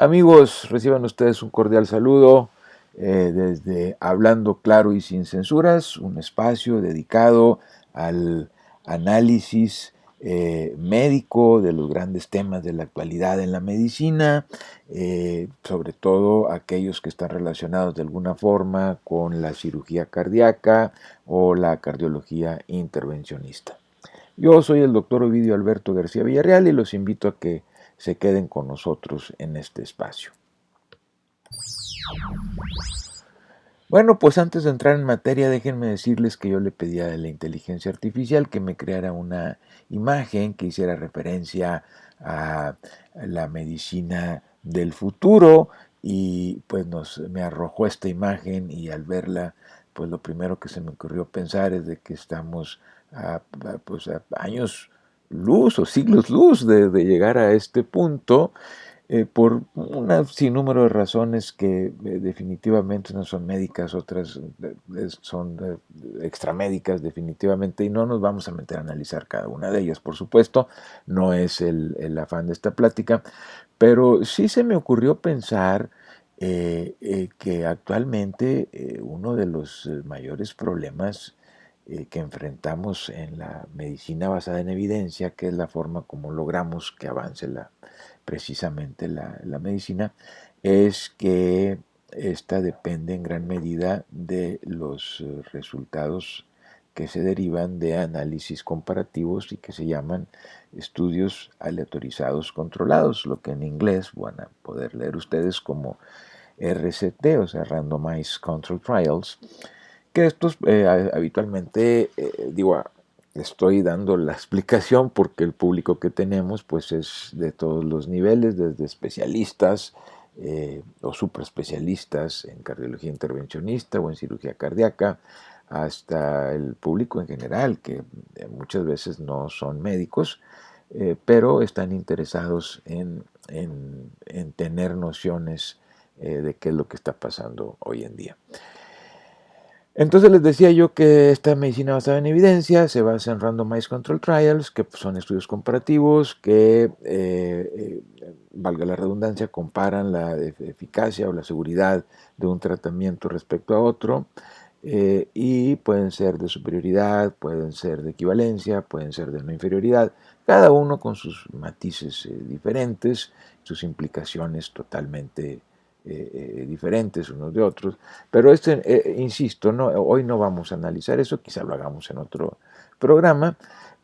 Amigos, reciban ustedes un cordial saludo desde Hablando Claro y Sin Censuras, un espacio dedicado al análisis médico de los grandes temas de la actualidad en la medicina, sobre todo aquellos que están relacionados de alguna forma con la cirugía cardíaca o la cardiología intervencionista. Yo soy el doctor Ovidio Alberto García Villarreal y los invito a que se queden con nosotros en este espacio. Bueno, pues antes de entrar en materia, déjenme decirles que yo le pedí a la inteligencia artificial que me creara una imagen que hiciera referencia a la medicina del futuro y pues me arrojó esta imagen y al verla, pues lo primero que se me ocurrió pensar es de que estamos pues a años luz o siglos luz de llegar a este punto por un sinnúmero de razones que definitivamente no son médicas, otras son extramédicas definitivamente, y no nos vamos a meter a analizar cada una de ellas, por supuesto, no es el afán de esta plática, pero sí se me ocurrió pensar que actualmente uno de los mayores problemas que enfrentamos en la medicina basada en evidencia, que es la forma como logramos que avance precisamente la medicina, es que esta depende en gran medida de los resultados que se derivan de análisis comparativos y que se llaman estudios aleatorizados controlados, lo que en inglés van a poder leer ustedes como RCT, o sea, Randomized Control Trials, que estos habitualmente, estoy dando la explicación porque el público que tenemos pues es de todos los niveles, desde especialistas o superespecialistas en cardiología intervencionista o en cirugía cardíaca, hasta el público en general, que muchas veces no son médicos, pero están interesados en tener nociones de qué es lo que está pasando hoy en día. Entonces les decía yo que esta medicina basada en evidencia se basa en Randomized Control Trials, que son estudios comparativos que, valga la redundancia, comparan la eficacia o la seguridad de un tratamiento respecto a otro, y pueden ser de superioridad, pueden ser de equivalencia, pueden ser de no inferioridad, cada uno con sus matices diferentes, sus implicaciones totalmente diferentes unos de otros, pero insisto, hoy no vamos a analizar eso, quizá lo hagamos en otro programa,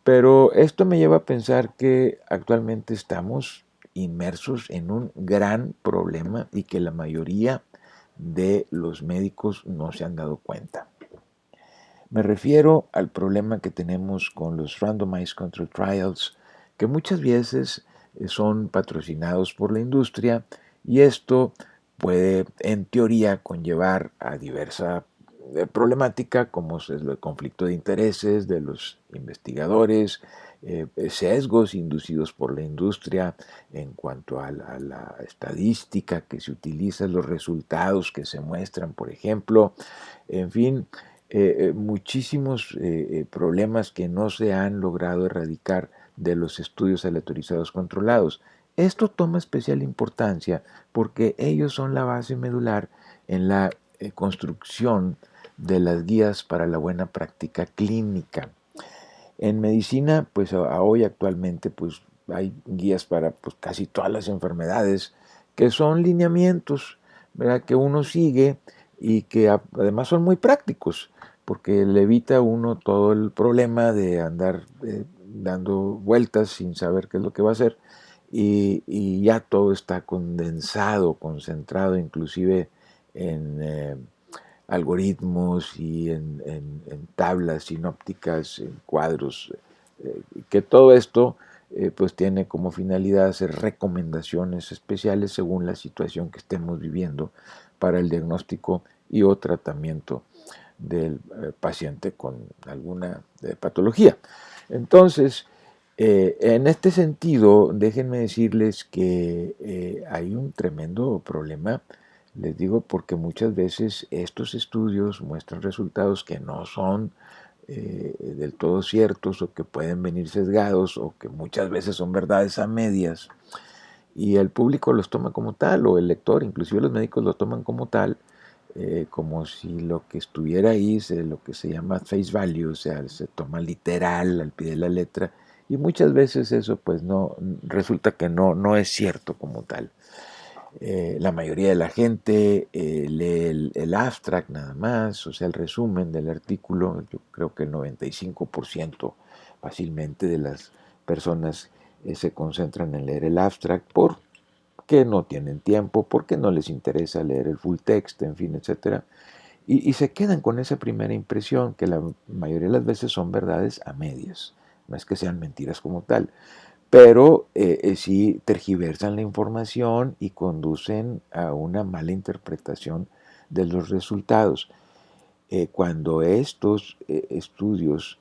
pero esto me lleva a pensar que actualmente estamos inmersos en un gran problema y que la mayoría de los médicos no se han dado cuenta. Me refiero al problema que tenemos con los Randomized Control Trials, que muchas veces son patrocinados por la industria y esto puede en teoría conllevar a diversa problemática como es el conflicto de intereses de los investigadores, sesgos inducidos por la industria en cuanto a la estadística que se utiliza, los resultados que se muestran, por ejemplo, en fin, muchísimos problemas que no se han logrado erradicar de los estudios aleatorizados controlados. Esto toma especial importancia porque ellos son la base medular en la construcción de las guías para la buena práctica clínica. En medicina, pues hoy actualmente pues, hay guías para pues, casi todas las enfermedades que son lineamientos, ¿verdad?, que uno sigue y que además son muy prácticos porque le evita a uno todo el problema de andar dando vueltas sin saber qué es lo que va a hacer y ya todo está condensado, concentrado inclusive en algoritmos y en tablas sinópticas, en cuadros, que todo esto pues tiene como finalidad hacer recomendaciones especiales según la situación que estemos viviendo para el diagnóstico y o tratamiento del paciente con alguna patología. Entonces, en este sentido, déjenme decirles que hay un tremendo problema, les digo, porque muchas veces estos estudios muestran resultados que no son del todo ciertos o que pueden venir sesgados o que muchas veces son verdades a medias. y el público los toma como tal, o el lector, inclusive los médicos lo toman como tal, como si lo que estuviera ahí, lo que se llama face value, o sea, se toma literal al pie de la letra, y muchas veces eso pues no, resulta que no es cierto como tal. La mayoría de la gente lee el abstract nada más, o sea, el resumen del artículo. Yo creo que el 95% fácilmente de las personas se concentran en leer el abstract porque no tienen tiempo, porque no les interesa leer el full text, en fin, etcétera. Y se quedan con esa primera impresión, que la mayoría de las veces son verdades a medias, no es que sean mentiras como tal, pero sí tergiversan la información y conducen a una mala interpretación de los resultados. Cuando estos estudios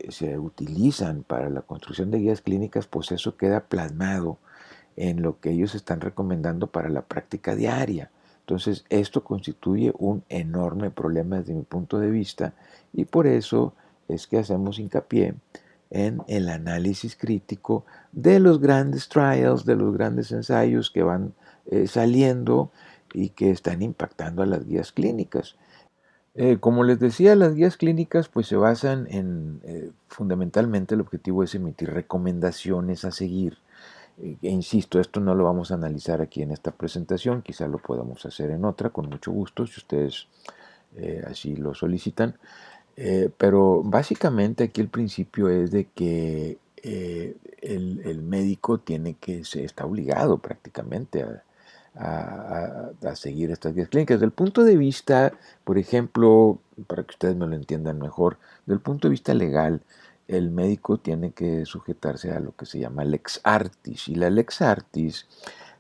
se utilizan para la construcción de guías clínicas, pues eso queda plasmado en lo que ellos están recomendando para la práctica diaria. Entonces, esto constituye un enorme problema desde mi punto de vista, y por eso es que hacemos hincapié en el análisis crítico de los grandes trials, de los grandes ensayos que van saliendo y que están impactando a las guías clínicas. Como les decía, las guías clínicas pues se basan en, fundamentalmente el objetivo es emitir recomendaciones a seguir. E insisto, esto no lo vamos a analizar aquí en esta presentación, quizá lo podamos hacer en otra, con mucho gusto, si ustedes así lo solicitan. Pero básicamente aquí el principio es de que el médico tiene que, se está obligado prácticamente a seguir estas guías clínicas. Del punto de vista, por ejemplo, para que ustedes me lo entiendan mejor, del punto de vista legal, el médico tiene que sujetarse a lo que se llama lex artis. Y la lex artis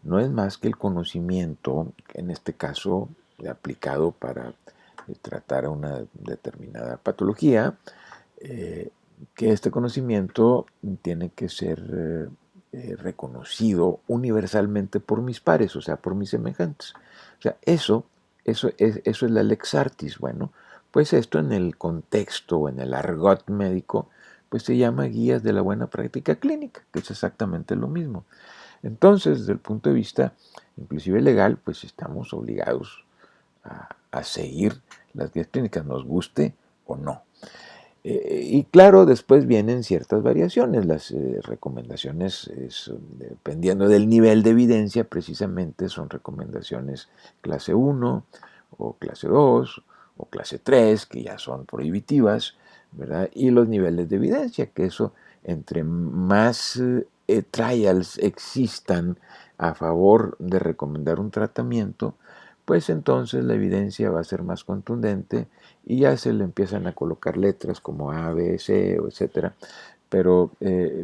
no es más que el conocimiento, en este caso aplicado para tratar a una determinada patología, eh, que este conocimiento tiene que ser reconocido universalmente por mis pares, o sea, por mis semejantes. O sea, eso es la lex artis. Bueno, pues esto en el contexto o en el argot médico, pues se llama guías de la buena práctica clínica, que es exactamente lo mismo. Entonces, desde el punto de vista inclusive legal, pues estamos obligados a seguir las guías clínicas, nos guste o no. Y claro, después vienen ciertas variaciones. Las recomendaciones, dependiendo del nivel de evidencia, precisamente son recomendaciones clase 1 o clase 2 o clase 3, que ya son prohibitivas, ¿verdad? Y los niveles de evidencia, que eso, entre más trials existan a favor de recomendar un tratamiento, pues entonces la evidencia va a ser más contundente y ya se le empiezan a colocar letras como A, B, C, etcétera. Pero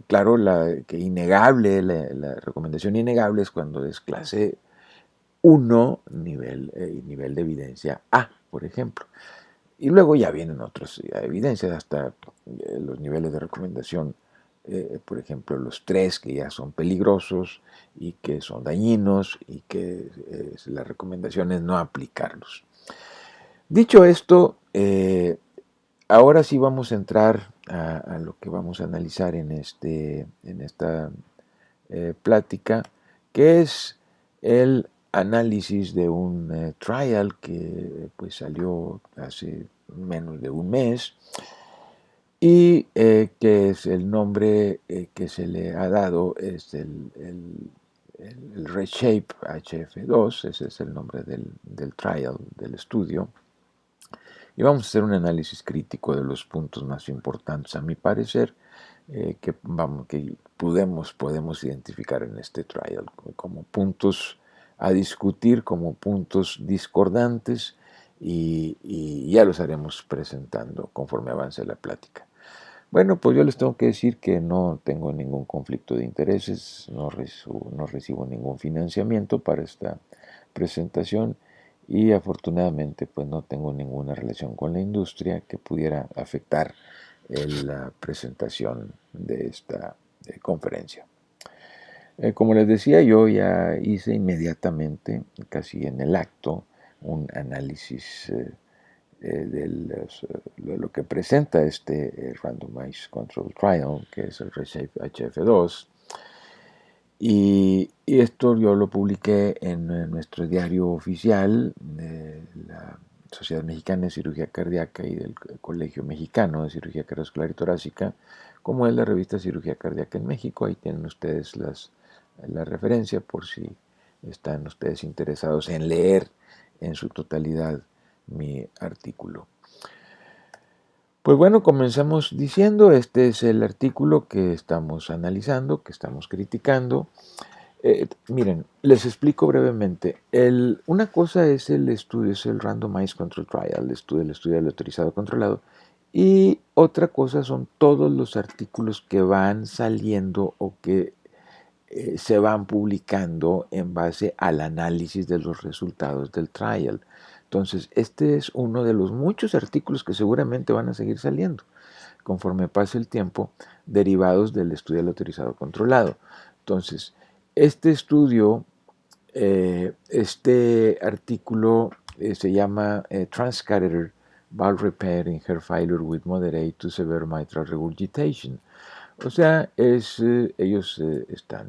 claro, la recomendación innegable es cuando es clase 1, nivel de evidencia A, por ejemplo. Y luego ya vienen otras evidencias, hasta los niveles de recomendación, por ejemplo, los 3 que ya son peligrosos y que son dañinos y que la recomendación es no aplicarlos. Dicho esto, ahora sí vamos a entrar a lo que vamos a analizar en esta plática, que es el análisis de un trial que pues salió hace menos de un mes y que es el nombre que se le ha dado es el Reshape HF2, ese es el nombre del trial, del estudio. Y vamos a hacer un análisis crítico de los puntos más importantes, a mi parecer, que podemos identificar en este trial como puntos a discutir, como puntos discordantes, y ya los haremos presentando conforme avance la plática. Bueno, pues yo les tengo que decir que no tengo ningún conflicto de intereses, no recibo ningún financiamiento para esta presentación, y afortunadamente pues no tengo ninguna relación con la industria que pudiera afectar la presentación de esta conferencia. Como les decía, yo ya hice inmediatamente, casi en el acto, un análisis de lo que presenta este Randomized Control Trial, que es el RESHAPE HF2, Y esto yo lo publiqué en nuestro diario oficial de la Sociedad Mexicana de Cirugía Cardíaca y del Colegio Mexicano de Cirugía Cardiovascular y Torácica, como es la revista Cirugía Cardíaca en México. Ahí tienen ustedes la referencia por si están ustedes interesados en leer en su totalidad mi artículo. Pues bueno, comenzamos diciendo, este es el artículo que estamos analizando, que estamos criticando. Miren, les explico brevemente. Una cosa es el estudio, es el Randomized Control Trial, el estudio del autorizado controlado, y otra cosa son todos los artículos que van saliendo o que se van publicando en base al análisis de los resultados del trial. Entonces, este es uno de los muchos artículos que seguramente van a seguir saliendo conforme pase el tiempo, derivados del estudio del autorizado controlado. Entonces, este estudio, este artículo se llama Transcatheter Valve Repair in Heart Failure with Moderate to Severe Mitral Regurgitation. O sea, ellos están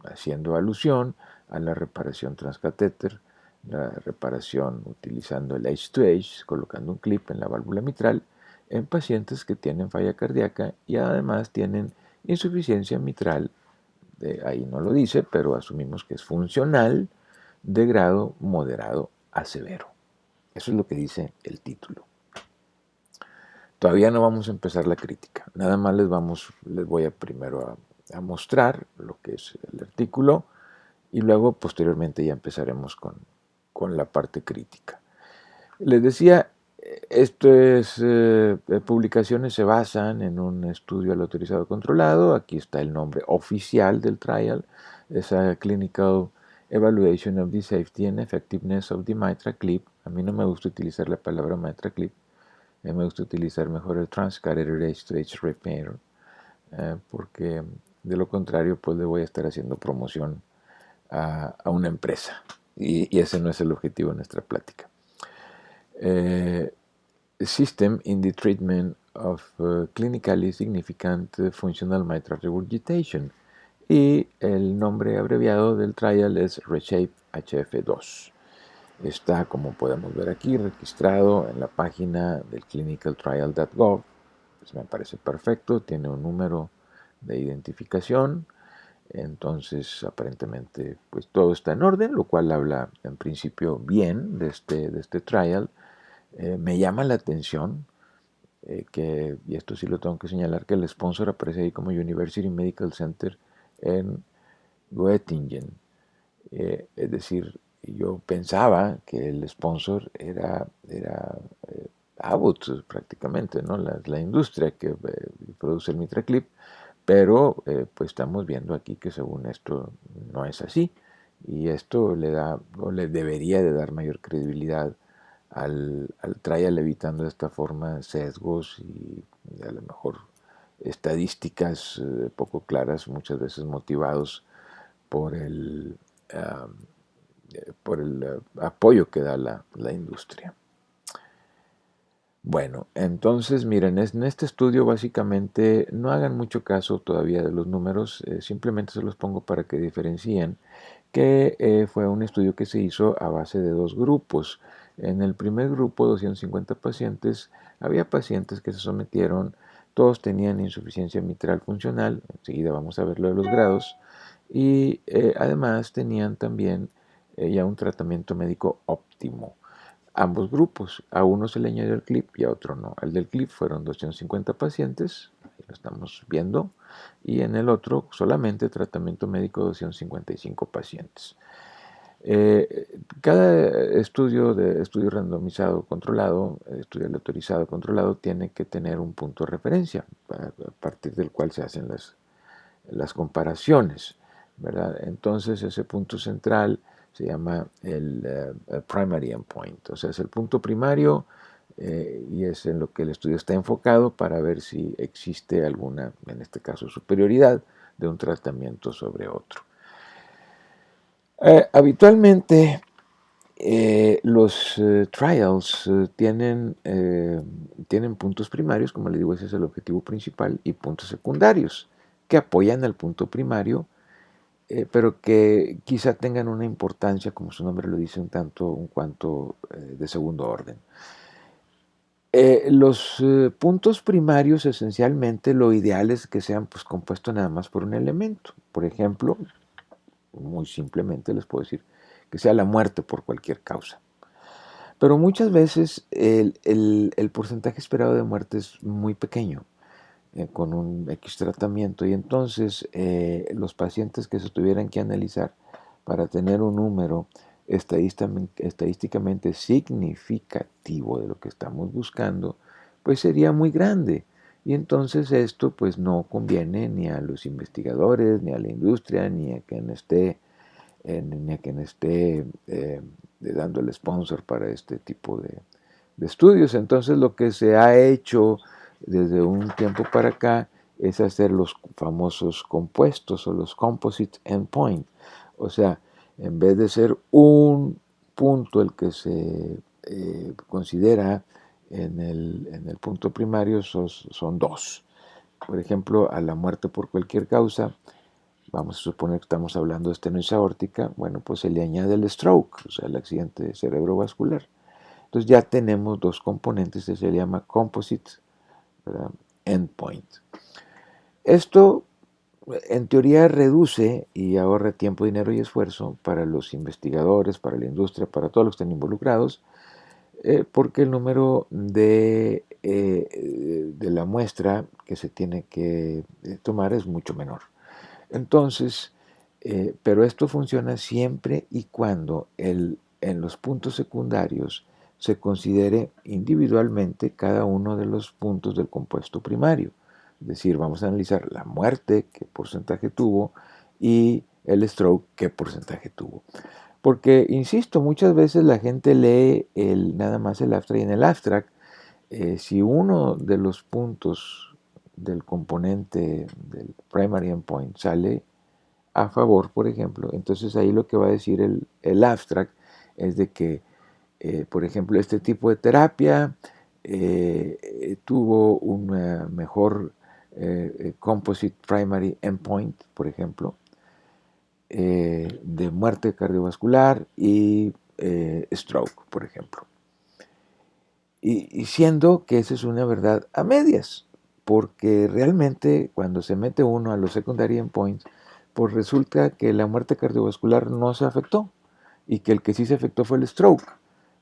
haciendo alusión a la reparación transcatéter, la reparación utilizando el H2H, colocando un clip en la válvula mitral, en pacientes que tienen falla cardíaca y además tienen insuficiencia mitral, ahí no lo dice, pero asumimos que es funcional, de grado moderado a severo. Eso es lo que dice el título. Todavía no vamos a empezar la crítica, nada más les voy a primero a mostrar lo que es el artículo y luego posteriormente ya empezaremos con la parte crítica. Les decía, publicaciones se basan en un estudio al autorizado controlado, aquí está el nombre oficial del trial, es a Clinical Evaluation of the Safety and Effectiveness of the Mitral Clip. A mí no me gusta utilizar la palabra Mitral Clip, me gusta utilizar mejor el Transcatheter H2H Repair, porque de lo contrario pues le voy a estar haciendo promoción a una empresa y ese no es el objetivo de nuestra plática. System in the treatment of clinically significant functional mitral regurgitation, y el nombre abreviado del trial es ReShape HF2. Está, como podemos ver aquí, registrado en la página del clinicaltrial.gov. Pues me parece perfecto, tiene un número de identificación, entonces aparentemente pues todo está en orden, lo cual habla en principio bien de este trial. Me llama la atención y esto sí lo tengo que señalar, que el sponsor aparece ahí como University Medical Center en Göttingen. Es decir, yo pensaba que el sponsor era Abbott prácticamente, ¿no? La industria que produce el MitraClip, pero pues estamos viendo aquí que según esto no es así, y esto le da o le debería de dar mayor credibilidad al trial, evitando de esta forma sesgos y a lo mejor estadísticas poco claras, muchas veces motivados por el apoyo que da la industria. Bueno, entonces miren, en este estudio básicamente no hagan mucho caso todavía de los números, simplemente se los pongo para que diferencien que fue un estudio que se hizo a base de dos grupos. En el primer grupo, 250 pacientes, había pacientes que se sometieron, todos tenían insuficiencia mitral funcional, enseguida vamos a ver lo de los grados, y además tenían también ya un tratamiento médico óptimo. Ambos grupos, a uno se le añadió el clip y a otro no. El del clip fueron 250 pacientes, ahí lo estamos viendo, y en el otro solamente tratamiento médico 255 pacientes. Cada estudio randomizado controlado, estudio autorizado controlado, tiene que tener un punto de referencia a partir del cual se hacen las comparaciones, ¿verdad? Entonces ese punto central se llama el primary endpoint, o sea, es el punto primario y es en lo que el estudio está enfocado para ver si existe alguna, en este caso, superioridad de un tratamiento sobre otro. Habitualmente los trials tienen puntos primarios, como les digo, ese es el objetivo principal, y puntos secundarios que apoyan al punto primario pero que quizá tengan una importancia, como su nombre lo dice, un cuanto de segundo orden. Los puntos primarios, esencialmente, lo ideal es que sean pues, compuestos nada más por un elemento. Por ejemplo, muy simplemente les puedo decir que sea la muerte por cualquier causa. Pero muchas veces el porcentaje esperado de muerte es muy pequeño, con un X tratamiento, y entonces los pacientes que se tuvieran que analizar para tener un número estadísticamente significativo de lo que estamos buscando, pues sería muy grande. Y entonces esto pues no conviene ni a los investigadores, ni a la industria, ni a quien esté dando el sponsor para este tipo de estudios. Entonces lo que se ha hecho desde un tiempo para acá es hacer los famosos compuestos o los composite endpoint. O sea, en vez de ser un punto el que se considera en el punto primario, son dos. Por ejemplo, a la muerte por cualquier causa, vamos a suponer que estamos hablando de estenosis aórtica, bueno, pues se le añade el stroke, o sea, el accidente cerebrovascular. Entonces ya tenemos dos componentes que se llama composite, ¿verdad? Endpoint. Esto en teoría reduce y ahorra tiempo, dinero y esfuerzo para los investigadores, para la industria, para todos los que están involucrados, porque el número de la muestra que se tiene que tomar es mucho menor. Entonces, pero esto funciona siempre y cuando en los puntos secundarios se considere individualmente cada uno de los puntos del compuesto primario. Es decir, vamos a analizar la muerte, qué porcentaje tuvo, y el stroke, qué porcentaje tuvo. Porque, insisto, muchas veces la gente lee nada más el abstract, y en el abstract, si uno de los puntos del componente del primary endpoint sale a favor, por ejemplo, entonces ahí lo que va a decir el abstract es de que, por ejemplo, este tipo de terapia tuvo un mejor composite primary endpoint, por ejemplo, de muerte cardiovascular y stroke, por ejemplo. Y siendo que esa es una verdad a medias, porque realmente cuando se mete uno a los secondary endpoints, pues resulta que la muerte cardiovascular no se afectó y que el que sí se afectó fue el stroke.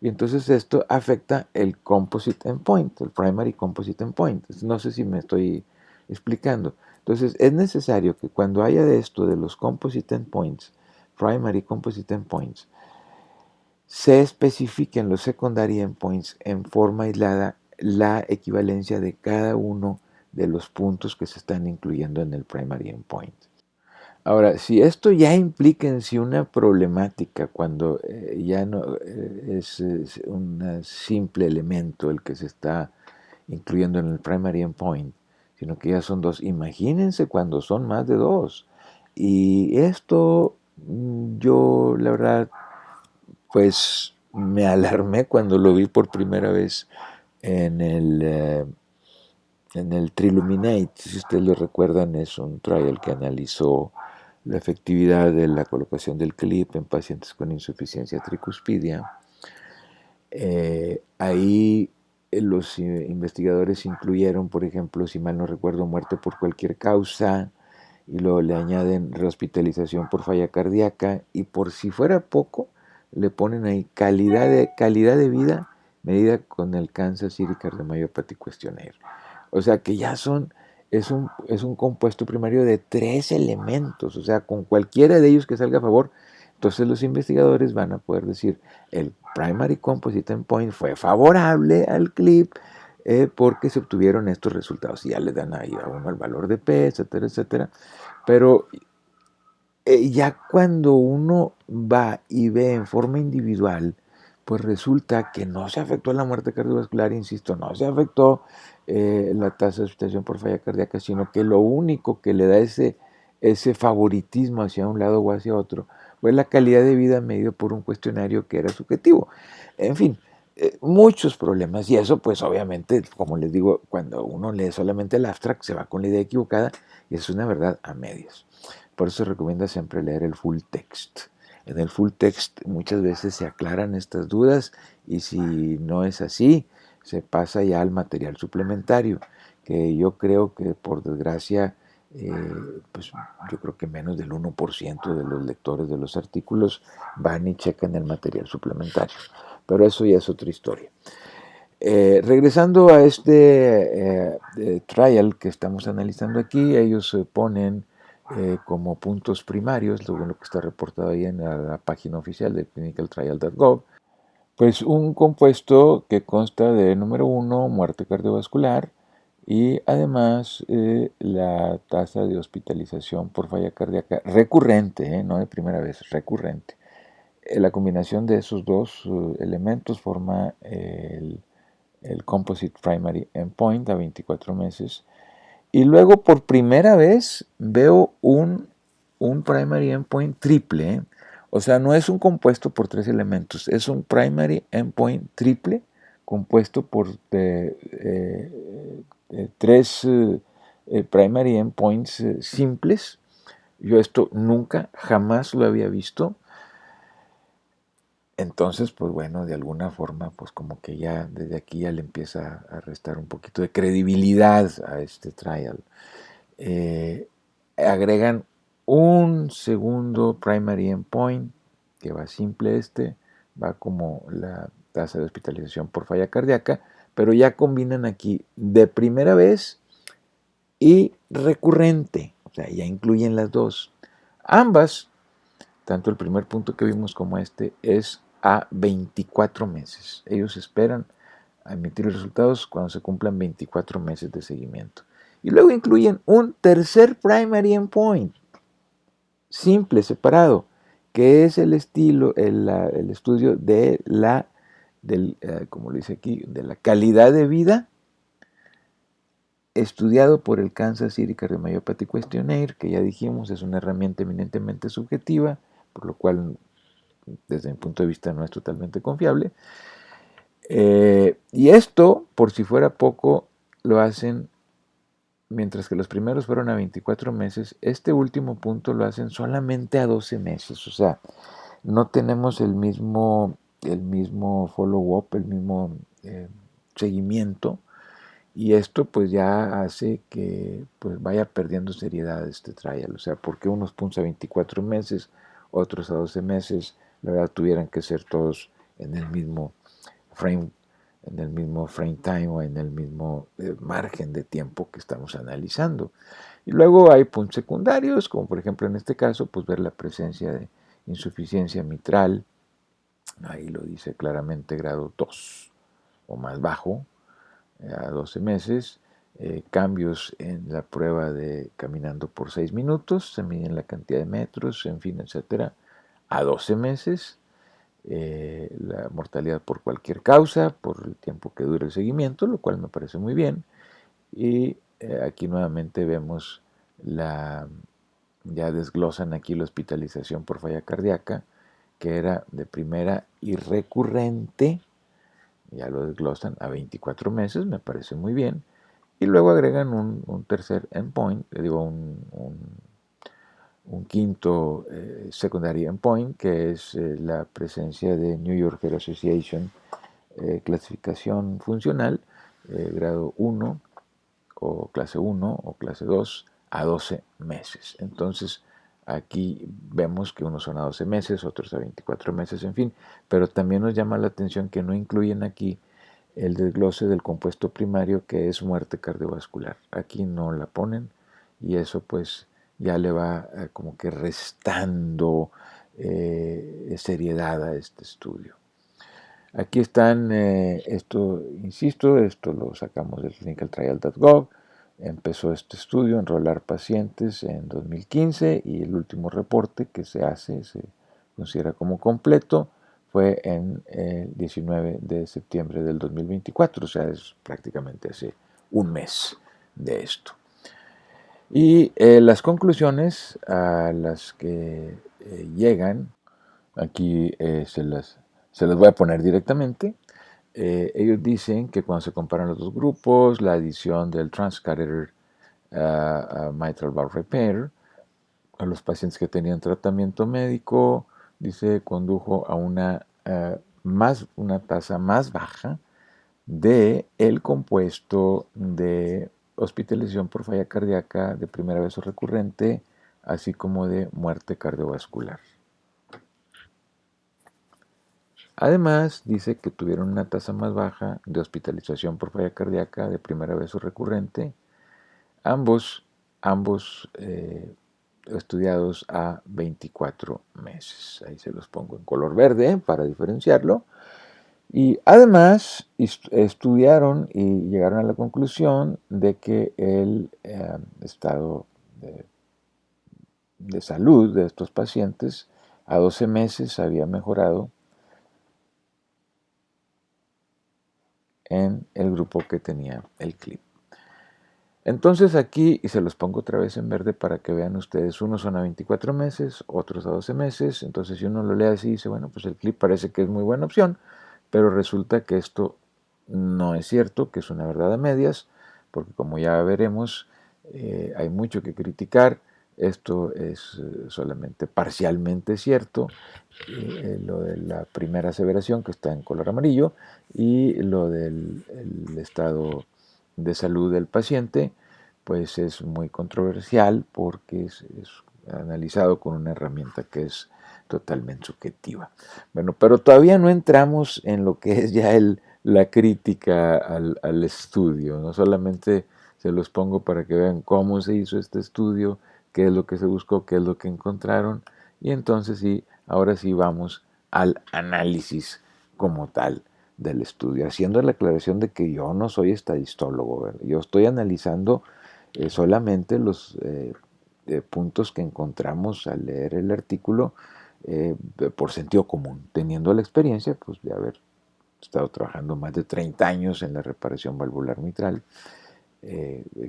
Y entonces esto afecta el composite endpoint, el primary composite endpoint. No sé si me estoy explicando. Entonces es necesario que cuando haya de esto de los composite endpoints, primary composite endpoints, se especifique en los secondary endpoints en forma aislada la equivalencia de cada uno de los puntos que se están incluyendo en el primary endpoint. Ahora, si esto ya implica en sí una problemática cuando ya no es un simple elemento el que se está incluyendo en el primary endpoint, sino que ya son dos, imagínense cuando son más de dos. Y esto yo la verdad pues me alarmé cuando lo vi por primera vez en el Triluminate. Si ustedes lo recuerdan, es un trial que analizó la efectividad de la colocación del clip en pacientes con insuficiencia tricuspidia. Ahí los investigadores incluyeron, por ejemplo, si mal no recuerdo, muerte por cualquier causa, y luego le añaden rehospitalización por falla cardíaca, y por si fuera poco, le ponen ahí calidad de vida medida con el Kansas City Cardiomyopathy Questionnaire. O sea que ya es un compuesto primario de 3 elementos, o sea, con cualquiera de ellos que salga a favor, entonces los investigadores van a poder decir, el primary composite endpoint fue favorable al CLIP porque se obtuvieron estos resultados. Y ya le dan ahí a uno el valor de P, etcétera, etcétera. Pero ya cuando uno va y ve en forma individual, pues resulta que no se afectó la muerte cardiovascular, insisto, no se afectó la tasa de hospitalización por falla cardíaca, sino que lo único que le da ese favoritismo hacia un lado o hacia otro fue la calidad de vida medido por un cuestionario que era subjetivo. En fin, muchos problemas, y eso pues obviamente, como les digo, cuando uno lee solamente el abstract se va con la idea equivocada y es una verdad a medias. por eso se recomienda siempre leer el full text. En el full text muchas veces se aclaran estas dudas y si no es así, se pasa ya al material suplementario, que yo creo que por desgracia, pues yo creo que menos del 1% de los lectores de los artículos van y checan el material suplementario. Pero eso ya es otra historia. Regresando a este trial que estamos analizando aquí, ellos ponen como puntos primarios, lo que está reportado ahí en la página oficial de clinicaltrial.gov, pues un compuesto que consta de, número 1, muerte cardiovascular, y además la tasa de hospitalización por falla cardíaca recurrente, no de primera vez, recurrente. La combinación de esos dos elementos forma el Composite Primary Endpoint a 24 meses. Y luego por primera vez veo un Primary Endpoint triple. O sea, no es un compuesto por 3 elementos, es un Primary Endpoint triple compuesto por 3 Primary Endpoints simples. Yo esto nunca, jamás lo había visto. Entonces, pues bueno, de alguna forma, pues como que ya desde aquí ya le empieza a restar un poquito de credibilidad a este trial. Agregan un segundo primary endpoint, que va simple va como la tasa de hospitalización por falla cardíaca, pero ya combinan aquí de primera vez y recurrente, o sea, ya incluyen las dos. Ambas, tanto el primer punto que vimos como es a 24 meses. Ellos esperan a emitir los resultados cuando se cumplan 24 meses de seguimiento. Y luego incluyen un tercer primary endpoint, simple, separado, que es el estudio como lo dice aquí, de la calidad de vida, estudiado por el Kansas City Cardiomyopathy Questionnaire, que ya dijimos es una herramienta eminentemente subjetiva, por lo cual desde mi punto de vista no es totalmente confiable. Y esto, por si fuera poco, lo hacen, mientras que los primeros fueron a 24 meses, este último punto lo hacen solamente a 12 meses. O sea, no tenemos el mismo follow-up, el mismo seguimiento. Y esto pues ya hace que pues vaya perdiendo seriedad este trial. O sea, porque unos puntos a 24 meses, otros a 12 meses, la verdad tuvieran que ser todos en el mismo frame, time o en el mismo margen de tiempo que estamos analizando. Y luego hay puntos secundarios, como por ejemplo en este caso, pues ver la presencia de insuficiencia mitral, ahí lo dice claramente grado 2 o más bajo, a 12 meses, cambios en la prueba de caminando por 6 minutos, se miden la cantidad de metros, en fin, etcétera, a 12 meses, la mortalidad por cualquier causa, por el tiempo que dure el seguimiento, lo cual me parece muy bien. Y aquí nuevamente vemos ya desglosan aquí la hospitalización por falla cardíaca, que era de primera y recurrente, ya lo desglosan a 24 meses, me parece muy bien. Y luego agregan un tercer endpoint, un quinto secondary endpoint, que es la presencia de New York Heart Association clasificación funcional, grado 1 o clase 1 o clase 2 a 12 meses. Entonces, aquí vemos que unos son a 12 meses, otros a 24 meses, en fin, pero también nos llama la atención que no incluyen aquí el desglose del compuesto primario, que es muerte cardiovascular. Aquí no la ponen y eso pues ya le va como que restando seriedad a este estudio. Aquí están, esto, insisto, esto lo sacamos del clinicaltrial.gov. Empezó este estudio, enrolar pacientes en 2015 y el último reporte que se considera como completo, fue en el 19 de septiembre del 2024, o sea, es prácticamente hace un mes de esto. Y las conclusiones a las que llegan, aquí se las voy a poner directamente. Ellos dicen que cuando se comparan los dos grupos, la adición del transcatheter mitral valve repair a los pacientes que tenían tratamiento médico, dice, condujo a una tasa más baja de el compuesto de hospitalización por falla cardíaca de primera vez o recurrente, así como de muerte cardiovascular. Además, dice que tuvieron una tasa más baja de hospitalización por falla cardíaca de primera vez o recurrente, ambos estudiados a 24 meses. Ahí se los pongo en color verde para diferenciarlo. Y además estudiaron y llegaron a la conclusión de que el estado de salud de estos pacientes a 12 meses había mejorado en el grupo que tenía el clip. Entonces aquí, y se los pongo otra vez en verde para que vean ustedes, unos son a 24 meses, otros a 12 meses, entonces si uno lo lee así, dice, bueno, pues el clip parece que es muy buena opción, pero resulta que esto no es cierto, que es una verdad a medias, porque como ya veremos, hay mucho que criticar, esto es solamente parcialmente cierto, lo de la primera aseveración que está en color amarillo y lo del estado de salud del paciente, pues es muy controversial porque es analizado con una herramienta que es totalmente subjetiva. Bueno, pero todavía no entramos en lo que es ya la crítica al estudio, no solamente se los pongo para que vean cómo se hizo este estudio, qué es lo que se buscó, qué es lo que encontraron, y entonces sí, ahora sí vamos al análisis como tal del estudio, haciendo la aclaración de que yo no soy estadistólogo, ¿verdad? Yo estoy analizando solamente los puntos que encontramos al leer el artículo por sentido común, teniendo la experiencia pues, de haber estado trabajando más de 30 años en la reparación valvular mitral.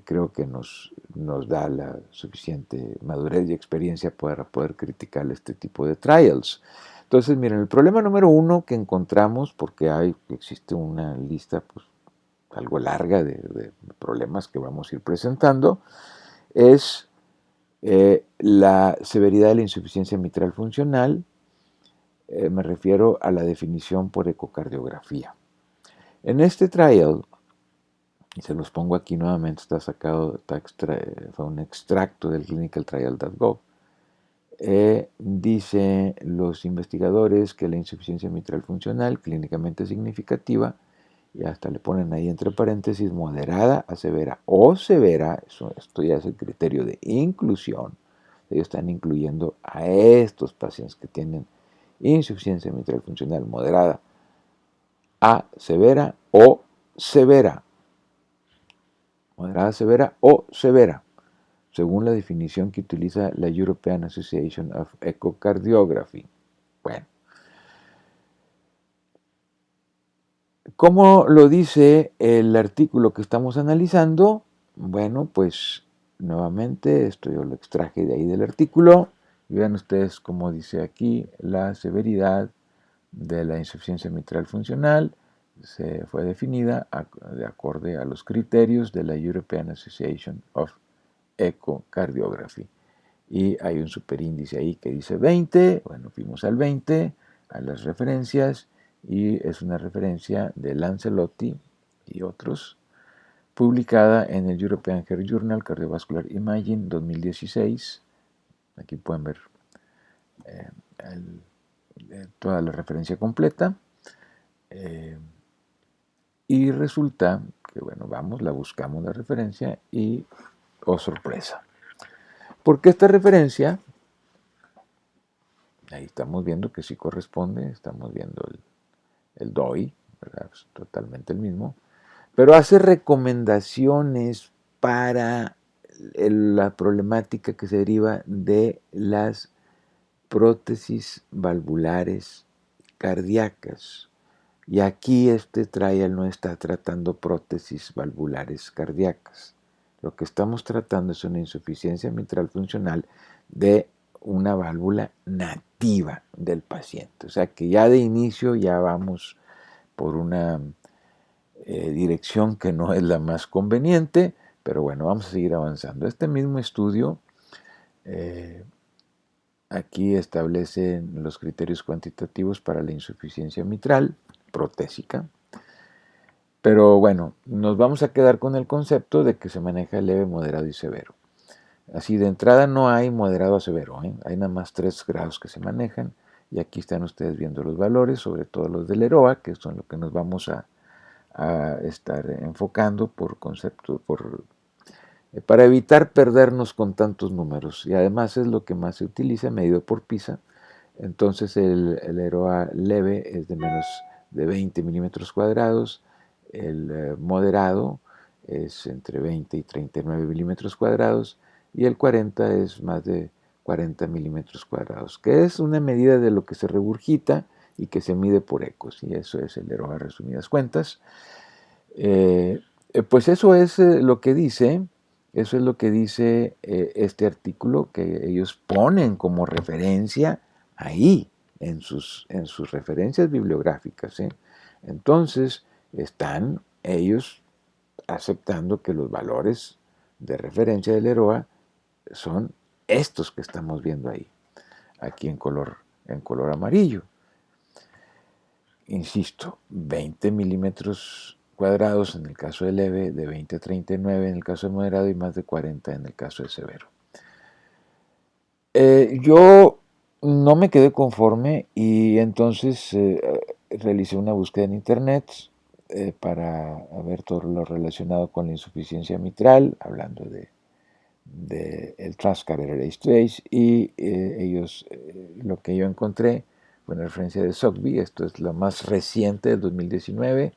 Creo que nos da la suficiente madurez y experiencia para poder criticar este tipo de trials. Entonces, miren, el problema número uno que encontramos, porque existe una lista pues, algo larga de problemas que vamos a ir presentando, es la severidad de la insuficiencia mitral funcional. Me refiero a la definición por ecocardiografía. En este trial, y se los pongo aquí nuevamente, fue un extracto del clinicaltrial.gov, dice los investigadores que la insuficiencia mitral funcional clínicamente significativa, y hasta le ponen ahí entre paréntesis, moderada a severa o severa, esto ya es el criterio de inclusión, ellos están incluyendo a estos pacientes que tienen insuficiencia mitral funcional moderada a severa o severa, moderada severa o severa, según la definición que utiliza la European Association of Echocardiography. Bueno, ¿cómo lo dice el artículo que estamos analizando? Bueno, pues nuevamente, esto yo lo extraje de ahí del artículo. Y vean ustedes cómo dice aquí la severidad de la insuficiencia mitral funcional se fue definida de acorde a los criterios de la European Association of Echocardiography. Y hay un superíndice ahí que dice 20, bueno, fuimos al 20, a las referencias, y es una referencia de Lancelotti y otros, publicada en el European Heart Journal Cardiovascular Imaging 2016. Aquí pueden ver eh, toda la referencia completa. Y resulta que, bueno, la buscamos la referencia y, oh sorpresa, porque esta referencia, ahí estamos viendo que sí corresponde, estamos viendo el DOI, ¿verdad? Es totalmente el mismo, pero hace recomendaciones para la problemática que se deriva de las prótesis valvulares cardíacas. Y aquí este trial no está tratando prótesis valvulares cardíacas. Lo que estamos tratando es una insuficiencia mitral funcional de una válvula nativa del paciente. O sea que ya de inicio ya vamos por una dirección que no es la más conveniente, pero bueno, vamos a seguir avanzando. Este mismo estudio aquí establecen los criterios cuantitativos para la insuficiencia mitral protésica. Pero bueno, nos vamos a quedar con el concepto de que se maneja leve, moderado y severo. Así de entrada no hay moderado a severo, hay nada más 3 grados que se manejan y aquí están ustedes viendo los valores, sobre todo los del EROA, que son lo que nos vamos a estar enfocando por concepto, para evitar perdernos con tantos números. Y además es lo que más se utiliza, medido por PISA. Entonces el EROA leve es de menos de 20 milímetros cuadrados, el moderado es entre 20 y 39 milímetros cuadrados y el 40 es más de 40 milímetros cuadrados, que es una medida de lo que se regurgita y que se mide por ecos, y eso es el EROA a resumidas cuentas. Pues eso es lo que dice, eso es lo que dice este artículo que ellos ponen como referencia ahí, en sus referencias bibliográficas. Entonces, están ellos aceptando que los valores de referencia del EROA son estos que estamos viendo ahí, aquí en color amarillo. Insisto, 20 milímetros cuadrados en el caso de leve, de 20 a 39 en el caso de moderado y más de 40 en el caso de severo. Yo no me quedé conforme y entonces realicé una búsqueda en internet para ver todo lo relacionado con la insuficiencia mitral, hablando de el Transcatheter Stage, y lo que yo encontré fue una referencia de Sockby, esto es lo más reciente del 2019,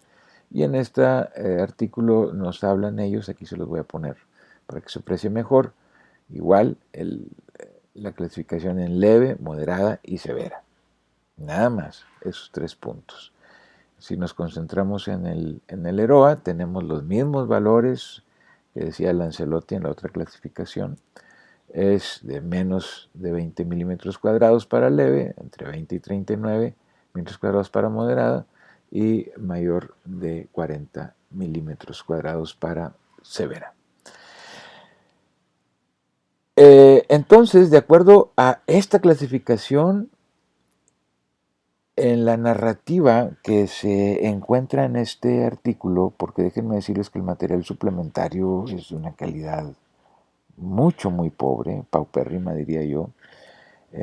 y en este artículo nos hablan ellos, aquí se los voy a poner para que se aprecie mejor, igual la clasificación en leve, moderada y severa. Nada más, esos 3 puntos. Si nos concentramos en el EROA, tenemos los mismos valores que decía Lancelotti en la otra clasificación. Es de menos de 20 milímetros cuadrados para leve, entre 20 y 39 milímetros cuadrados para moderada y mayor de 40 milímetros cuadrados para severa. Entonces, de acuerdo a esta clasificación, en la narrativa que se encuentra en este artículo, porque déjenme decirles que el material suplementario es de una calidad muy pobre, paupérrima diría yo,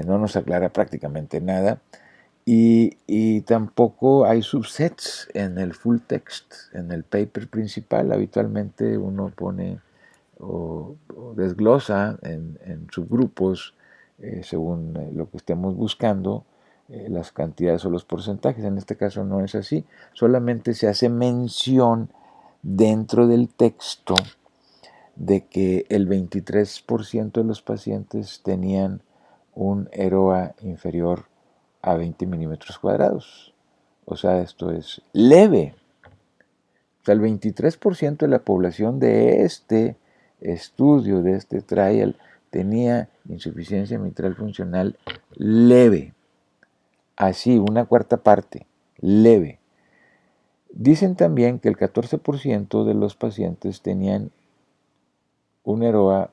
no nos aclara prácticamente nada, y tampoco hay subsets en el full text, en el paper principal. Habitualmente uno pone o desglosa en subgrupos según lo que estemos buscando las cantidades o los porcentajes. En este caso no es así, solamente se hace mención dentro del texto de que el 23% de los pacientes tenían un EROA inferior a 20 milímetros cuadrados. O sea, esto es leve. O sea, el 23% de la población de este estudio, de este trial, tenía insuficiencia mitral funcional leve. Así, una cuarta parte, leve. Dicen también que el 14% de los pacientes tenían un EROA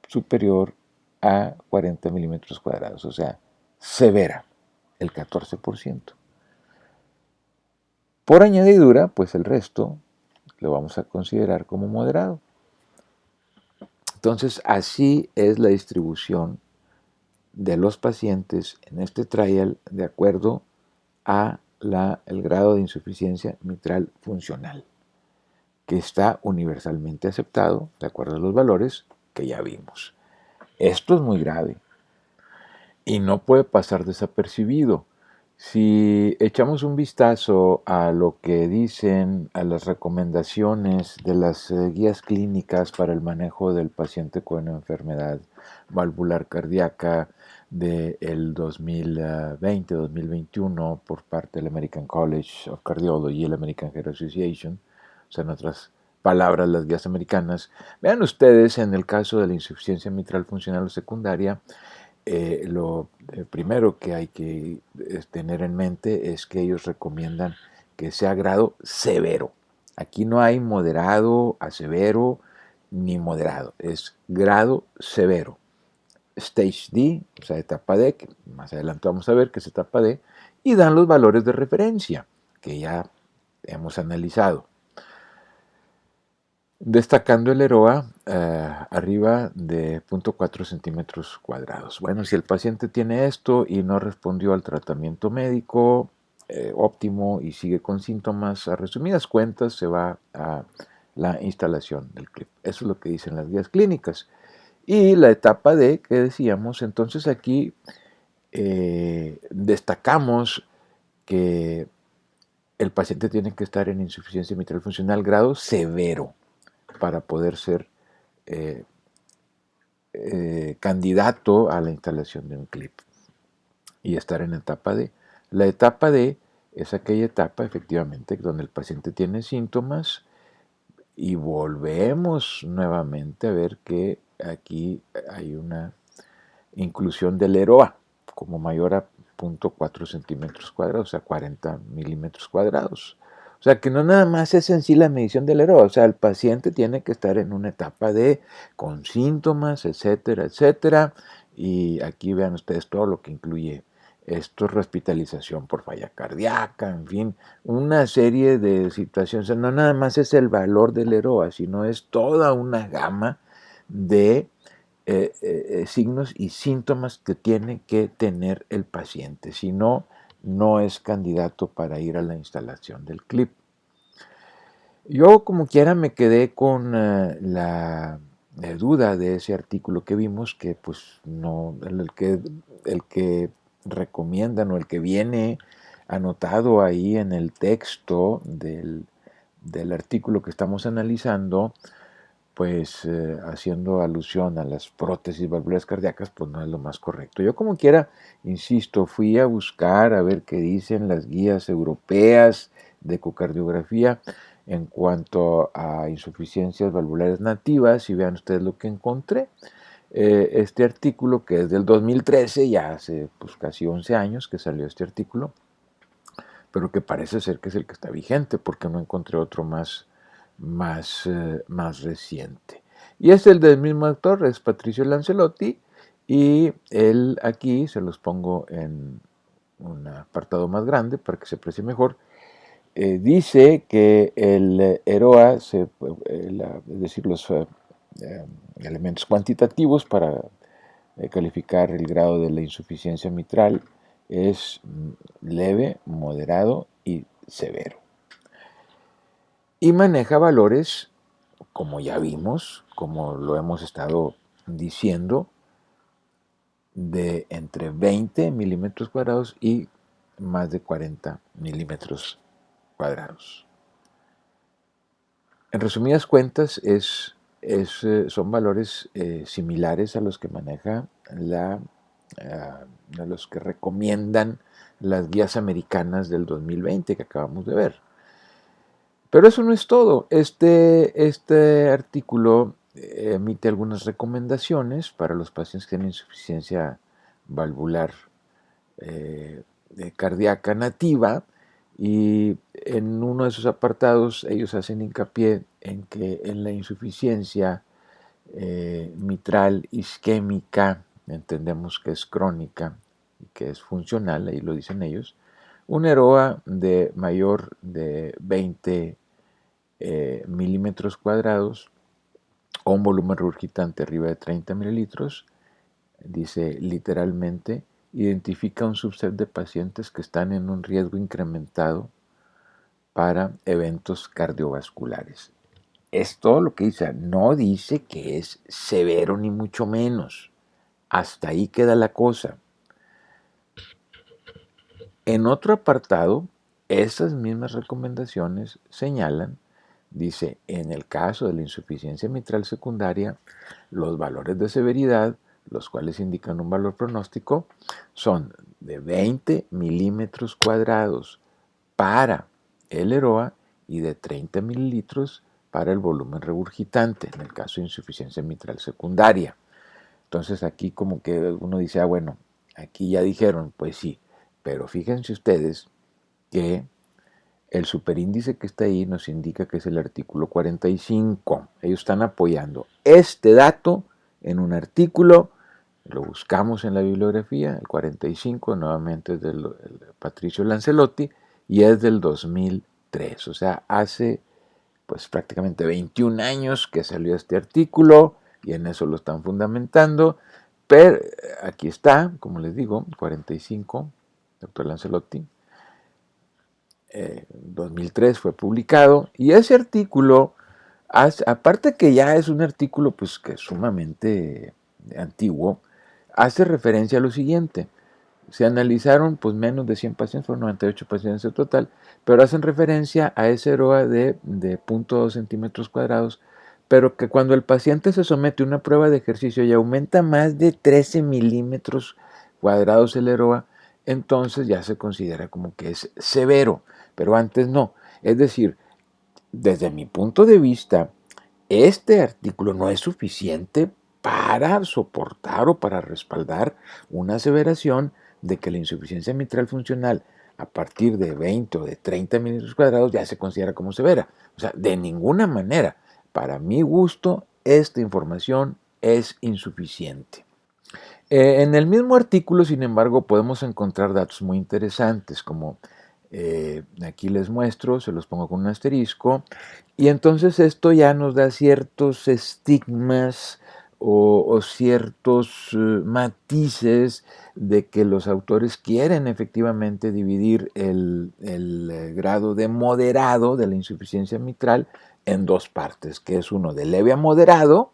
superior a 40 milímetros cuadrados, o sea, severa, el 14%. Por añadidura, pues el resto lo vamos a considerar como moderado. Entonces, así es la distribución de los pacientes en este trial de acuerdo a el grado de insuficiencia mitral funcional, que está universalmente aceptado de acuerdo a los valores que ya vimos. Esto es muy grave y no puede pasar desapercibido. Si echamos un vistazo a lo que dicen, a las recomendaciones de las guías clínicas para el manejo del paciente con enfermedad valvular cardíaca del 2020-2021 por parte del American College of Cardiology y el American Heart Association, o sea, en otras palabras, las guías americanas, vean ustedes en el caso de la insuficiencia mitral funcional o secundaria, lo primero que hay que tener en mente es que ellos recomiendan que sea grado severo. Aquí no hay moderado a severo ni moderado, es grado severo. Stage D, o sea, etapa D, que más adelante vamos a ver que es etapa D, y dan los valores de referencia que ya hemos analizado. Destacando el EROA arriba de 0.4 centímetros cuadrados. Bueno, si el paciente tiene esto y no respondió al tratamiento médico óptimo y sigue con síntomas, a resumidas cuentas, se va a la instalación del clip. Eso es lo que dicen las guías clínicas. Y la etapa D, que decíamos, entonces aquí destacamos que el paciente tiene que estar en insuficiencia mitral funcional grado severo para poder ser candidato a la instalación de un clip y estar en etapa D. La etapa D es aquella etapa efectivamente donde el paciente tiene síntomas y volvemos nuevamente a ver que aquí hay una inclusión del EROA como mayor a 0.4 centímetros cuadrados, o sea, 40 milímetros cuadrados. O sea, que no nada más es en sí la medición del EROA, o sea, el paciente tiene que estar en una etapa de con síntomas, etcétera, etcétera. Y aquí vean ustedes todo lo que incluye esto, hospitalización por falla cardíaca, en fin, una serie de situaciones. O sea, no nada más es el valor del EROA, sino es toda una gama de signos y síntomas que tiene que tener el paciente, si no, no es candidato para ir a la instalación del clip. Yo como quiera me quedé con la duda de ese artículo que vimos, que pues no, el que recomiendan o el que viene anotado ahí en el texto del artículo que estamos analizando, pues haciendo alusión a las prótesis valvulares cardíacas, pues no es lo más correcto. Yo como quiera, insisto, fui a buscar a ver qué dicen las guías europeas de ecocardiografía en cuanto a insuficiencias valvulares nativas y vean ustedes lo que encontré. Este artículo que es del 2013, ya hace pues, casi 11 años que salió este artículo, pero que parece ser que es el que está vigente porque no encontré otro más reciente. Y es el del mismo actor, es Patricio Lancelotti, y él aquí se los pongo en un apartado más grande para que se aprecie mejor. Dice que el EROA, es decir, los elementos cuantitativos para calificar el grado de la insuficiencia mitral, es leve, moderado y severo. Y maneja valores, como ya vimos, como lo hemos estado diciendo, de entre 20 milímetros cuadrados y más de 40 milímetros cuadrados. En resumidas cuentas, son valores similares a los que maneja a los que recomiendan las guías americanas del 2020 que acabamos de ver. Pero eso no es todo. Este artículo emite algunas recomendaciones para los pacientes que tienen insuficiencia valvular cardíaca nativa, y en uno de sus apartados ellos hacen hincapié en que en la insuficiencia mitral isquémica, entendemos que es crónica y que es funcional, ahí lo dicen ellos, un EROA de mayor de 20 milímetros cuadrados o un volumen regurgitante arriba de 30 mililitros, dice literalmente, identifica un subset de pacientes que están en un riesgo incrementado para eventos cardiovasculares. Es todo lo que dice, no dice que es severo ni mucho menos. Hasta ahí queda la cosa. En otro apartado, esas mismas recomendaciones señalan, dice, en el caso de la insuficiencia mitral secundaria, los valores de severidad, los cuales indican un valor pronóstico, son de 20 milímetros cuadrados para el EROA y de 30 mililitros para el volumen regurgitante, en el caso de insuficiencia mitral secundaria. Entonces aquí como que uno dice, bueno, aquí ya dijeron, pues sí, pero fíjense ustedes que el superíndice que está ahí nos indica que es el artículo 45. Ellos están apoyando este dato en un artículo Lo buscamos en la bibliografía, el 45, nuevamente es del Patricio Lancelotti, y es del 2003, o sea, hace pues prácticamente 21 años que salió este artículo, y en eso lo están fundamentando, pero aquí está, como les digo, 45, doctor Lancelotti, 2003 fue publicado, y ese artículo, aparte que ya es un artículo pues que es sumamente antiguo, hace referencia a lo siguiente. Se analizaron pues menos de 100 pacientes, fueron 98 pacientes en total, pero hacen referencia a ese EROA de 0.2 centímetros cuadrados, pero que cuando el paciente se somete a una prueba de ejercicio y aumenta más de 13 milímetros cuadrados el EROA, entonces ya se considera como que es severo, pero antes no. Es decir, desde mi punto de vista, este artículo no es suficiente para soportar o para respaldar una aseveración de que la insuficiencia mitral funcional a partir de 20 o de 30 milímetros cuadrados ya se considera como severa. O sea, de ninguna manera. Para mi gusto, esta información es insuficiente. En el mismo artículo, sin embargo, podemos encontrar datos muy interesantes, como aquí les muestro, se los pongo con un asterisco, y entonces esto ya nos da ciertos estigmas o ciertos matices de que los autores quieren efectivamente dividir el grado de moderado de la insuficiencia mitral en dos partes, que es uno de leve a moderado,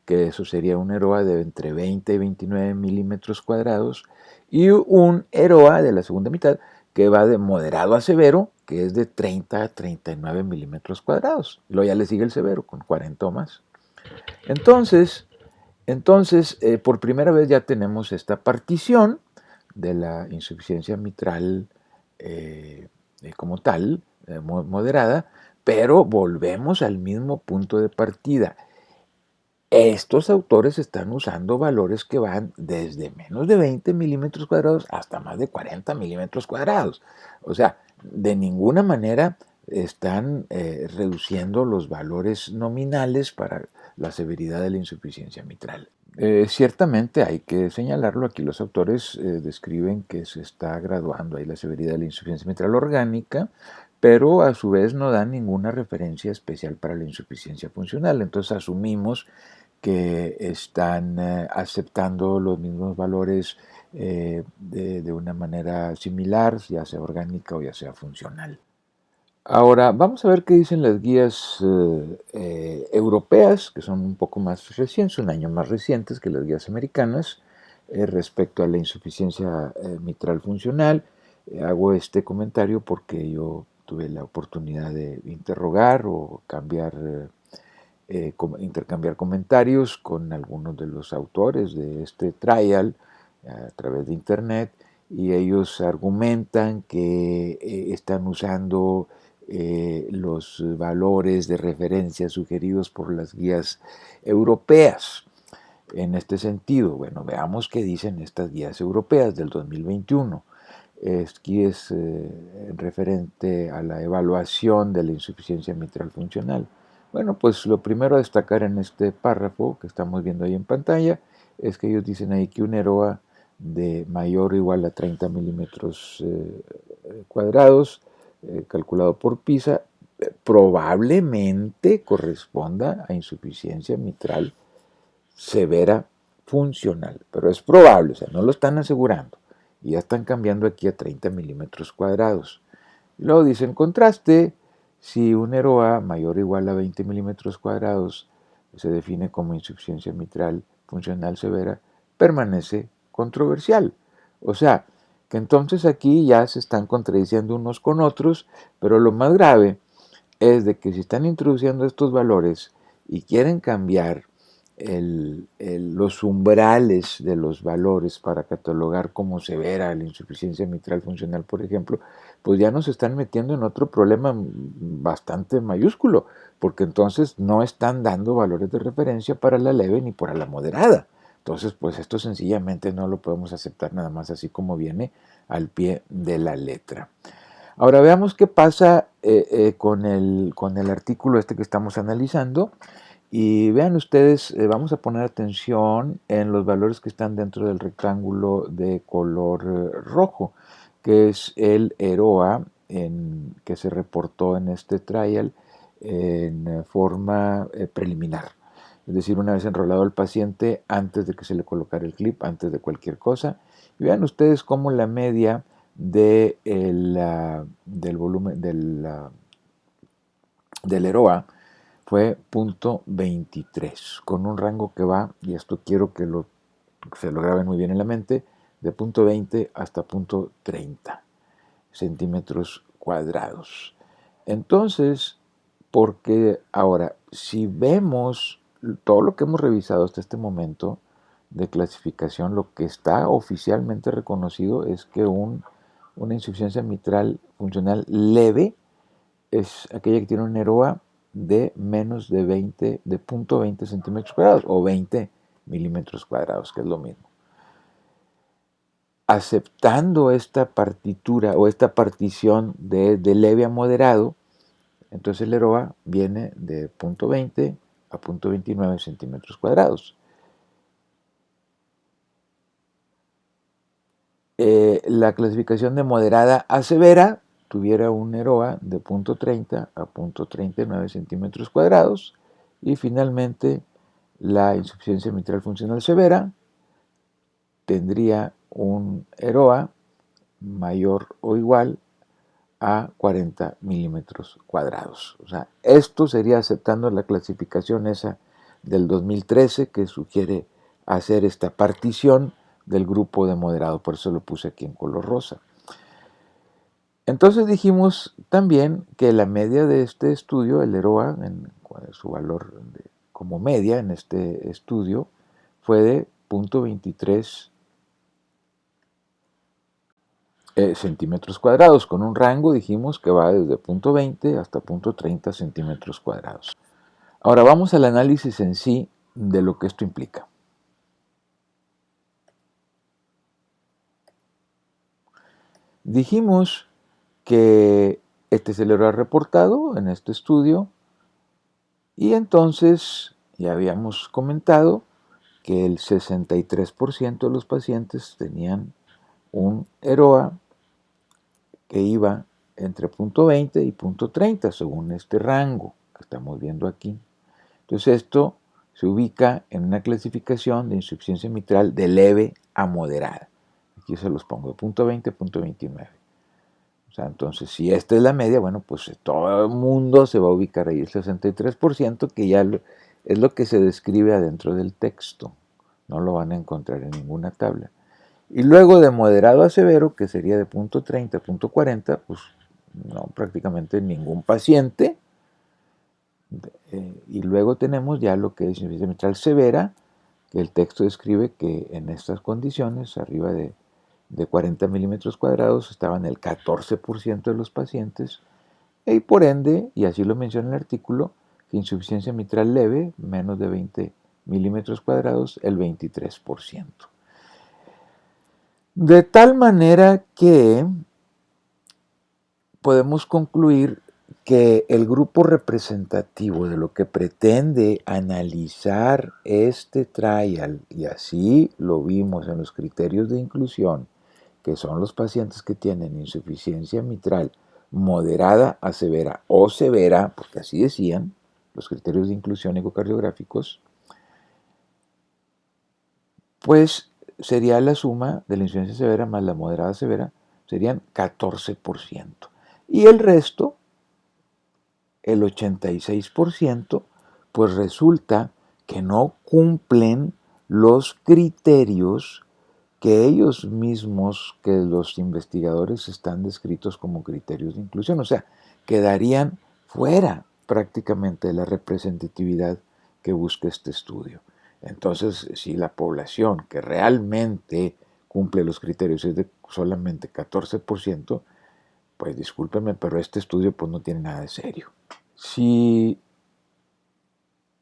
que eso sería un EROA de entre 20 y 29 milímetros cuadrados, y un EROA de la segunda mitad que va de moderado a severo, que es de 30 a 39 milímetros cuadrados. Luego ya le sigue el severo con 40 o más. Entonces, por primera vez ya tenemos esta partición de la insuficiencia mitral como tal, moderada, pero volvemos al mismo punto de partida. Estos autores están usando valores que van desde menos de 20 milímetros cuadrados hasta más de 40 milímetros cuadrados. O sea, de ninguna manera están reduciendo los valores nominales para la severidad de la insuficiencia mitral. Ciertamente hay que señalarlo, aquí los autores describen que se está graduando ahí la severidad de la insuficiencia mitral orgánica, pero a su vez no dan ninguna referencia especial para la insuficiencia funcional. Entonces asumimos que están aceptando los mismos valores de una manera similar, ya sea orgánica o ya sea funcional. Ahora, vamos a ver qué dicen las guías europeas, que son un poco más recientes, un año más recientes que las guías americanas, respecto a la insuficiencia mitral funcional. Hago este comentario porque yo tuve la oportunidad de interrogar o intercambiar comentarios con algunos de los autores de este trial a través de internet, y ellos argumentan que están usando los valores de referencia sugeridos por las guías europeas. En este sentido, bueno, veamos qué dicen estas guías europeas del 2021. Aquí es referente a la evaluación de la insuficiencia mitral funcional. Bueno, pues lo primero a destacar en este párrafo que estamos viendo ahí en pantalla es que ellos dicen ahí que un EROA de mayor o igual a 30 milímetros cuadrados, calculado por PISA, probablemente corresponda a insuficiencia mitral severa funcional, pero es probable, o sea, no lo están asegurando, y ya están cambiando aquí a 30 milímetros cuadrados. Y luego dice, en contraste, si un EROA mayor o igual a 20 milímetros cuadrados se define como insuficiencia mitral funcional severa, permanece controversial. O sea, que entonces aquí ya se están contradiciendo unos con otros, pero lo más grave es de que si están introduciendo estos valores y quieren cambiar los umbrales de los valores para catalogar como severa la insuficiencia mitral funcional, por ejemplo, pues ya nos están metiendo en otro problema bastante mayúsculo, porque entonces no están dando valores de referencia para la leve ni para la moderada. Entonces, pues esto sencillamente no lo podemos aceptar nada más así como viene al pie de la letra. Ahora veamos qué pasa con el artículo este que estamos analizando. Y vean ustedes, vamos a poner atención en los valores que están dentro del rectángulo de color rojo, que es el EROA que se reportó en este trial en forma preliminar. Es decir, una vez enrolado el paciente, antes de que se le colocara el clip, antes de cualquier cosa. Y vean ustedes cómo la media del volumen del EROA fue 0.23, con un rango que va, y esto quiero que se lo graben muy bien en la mente, de 0.20 hasta 0.30 centímetros cuadrados. Entonces, porque ahora, si vemos todo lo que hemos revisado hasta este momento de clasificación, lo que está oficialmente reconocido es que una insuficiencia mitral funcional leve es aquella que tiene un EROA de menos de 0.20 centímetros cuadrados o 20 milímetros cuadrados, que es lo mismo. Aceptando esta partitura o esta partición de leve a moderado, entonces el EROA viene de 0.20 a 0.29 centímetros cuadrados. La clasificación de moderada a severa tuviera un EROA de 0.30 a 0.39 centímetros cuadrados, y finalmente la insuficiencia mitral funcional severa tendría un EROA mayor o igual a 40 milímetros cuadrados. O sea, esto sería aceptando la clasificación esa del 2013 que sugiere hacer esta partición del grupo de moderado, por eso lo puse aquí en color rosa. Entonces dijimos también que la media de este estudio, el EROA, su valor como media en este estudio, fue de 0.23 centímetros cuadrados, con un rango, dijimos, que va desde 0.20 hasta 0.30 centímetros cuadrados. Ahora vamos al análisis en sí de lo que esto implica. Dijimos que este es el error reportado en este estudio, y entonces ya habíamos comentado que el 63% de los pacientes tenían un EROA que iba entre 0.20 y 0.30 según este rango que estamos viendo aquí. Entonces esto se ubica en una clasificación de insuficiencia mitral de leve a moderada. Aquí se los pongo de 0.20 a 0.29. O sea, entonces si esta es la media, bueno, pues todo el mundo se va a ubicar ahí, el 63%, que ya es lo que se describe adentro del texto. No lo van a encontrar en ninguna tabla. Y luego de moderado a severo, que sería de 0.30 a 0.40, pues no, prácticamente ningún paciente. Y luego tenemos ya lo que es insuficiencia mitral severa, que el texto describe que en estas condiciones, arriba de 40 milímetros cuadrados, estaban el 14% de los pacientes, y por ende, y así lo menciona el artículo, que insuficiencia mitral leve, menos de 20 milímetros cuadrados, el 23%. De tal manera que podemos concluir que el grupo representativo de lo que pretende analizar este trial, y así lo vimos en los criterios de inclusión, que son los pacientes que tienen insuficiencia mitral moderada a severa o severa, porque así decían los criterios de inclusión ecocardiográficos, pues sería la suma de la insuficiencia severa más la moderada severa, serían 14%. Y el resto, el 86%, pues resulta que no cumplen los criterios que ellos mismos, que los investigadores están descritos como criterios de inclusión, o sea, quedarían fuera prácticamente de la representatividad que busca este estudio. Entonces, si la población que realmente cumple los criterios es de solamente 14%, pues discúlpenme, pero este estudio pues no tiene nada de serio. Si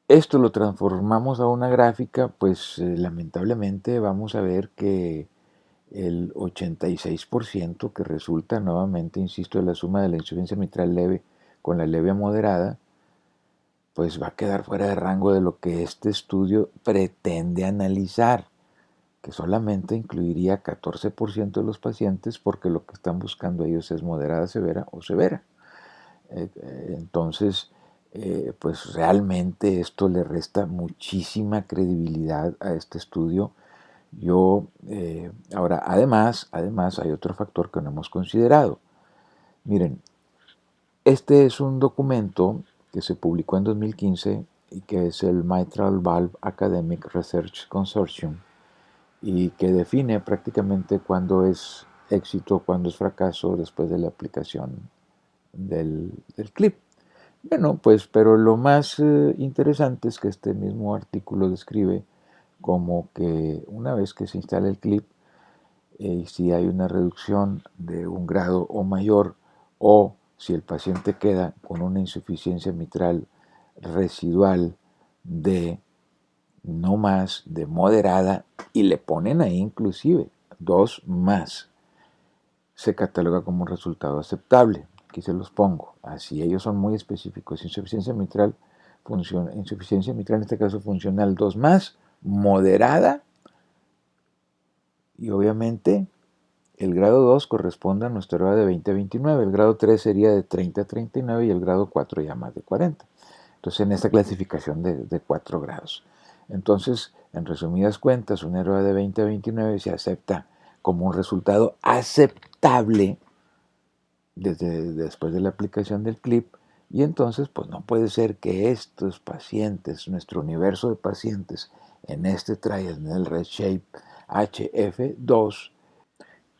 esto lo transformamos a una gráfica, pues lamentablemente vamos a ver que el 86% que resulta, nuevamente insisto, de la suma de la insuficiencia mitral leve con la leve a moderada, pues va a quedar fuera de rango de lo que este estudio pretende analizar, que solamente incluiría 14% de los pacientes porque lo que están buscando ellos es moderada, severa o severa. Entonces, pues realmente esto le resta muchísima credibilidad a este estudio. Ahora, además hay otro factor que no hemos considerado. Miren, este es un documento que se publicó en 2015 y que es el Mitral Valve Academic Research Consortium y que define prácticamente cuándo es éxito, cuándo es fracaso después de la aplicación del clip. Bueno, pues, pero lo más interesante es que este mismo artículo describe como que una vez que se instala el clip, si hay una reducción de un grado o mayor, o si el paciente queda con una insuficiencia mitral residual de no más, de moderada, y le ponen ahí inclusive 2 más, se cataloga como un resultado aceptable. Aquí se los pongo. Así ellos son muy específicos. Insuficiencia mitral, insuficiencia mitral en este caso funcional 2 más, moderada, y obviamente el grado 2 corresponde a nuestra hora de 20 a 29, el grado 3 sería de 30 a 39 y el grado 4 ya más de 40. Entonces en esta clasificación de 4 grados. Entonces, en resumidas cuentas, una EROA de 20 a 29 se acepta como un resultado aceptable después de la aplicación del clip, y entonces pues no puede ser que estos pacientes, nuestro universo de pacientes en este trial, en el RedShape HF2,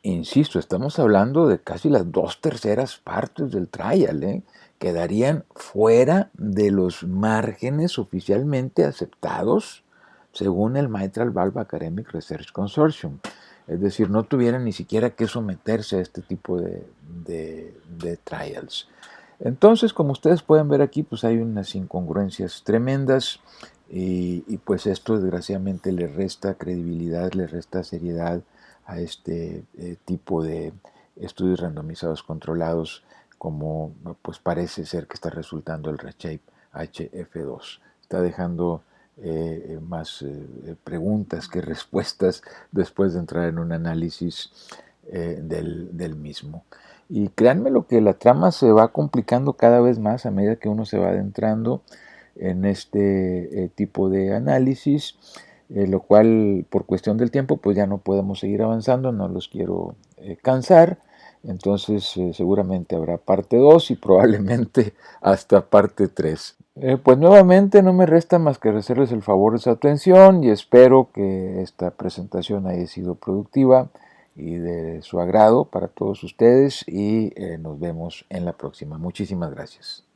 insisto, estamos hablando de casi las 2/3 partes del trial, quedarían fuera de los márgenes oficialmente aceptados según el Mitral Valve Academic Research Consortium. Es decir, no tuvieran ni siquiera que someterse a este tipo de trials. Entonces, como ustedes pueden ver aquí, pues hay unas incongruencias tremendas y pues esto desgraciadamente le resta credibilidad, le resta seriedad a este tipo de estudios randomizados controlados, como pues parece ser que está resultando el RedShape HF2. Está dejando más preguntas que respuestas después de entrar en un análisis del mismo. Y créanme lo que la trama se va complicando cada vez más a medida que uno se va adentrando en este tipo de análisis, lo cual por cuestión del tiempo pues ya no podemos seguir avanzando, no los quiero cansar. Entonces seguramente habrá parte 2 y probablemente hasta parte 3. Pues nuevamente no me resta más que agradecerles el favor de su atención y espero que esta presentación haya sido productiva y de su agrado para todos ustedes y nos vemos en la próxima. Muchísimas gracias.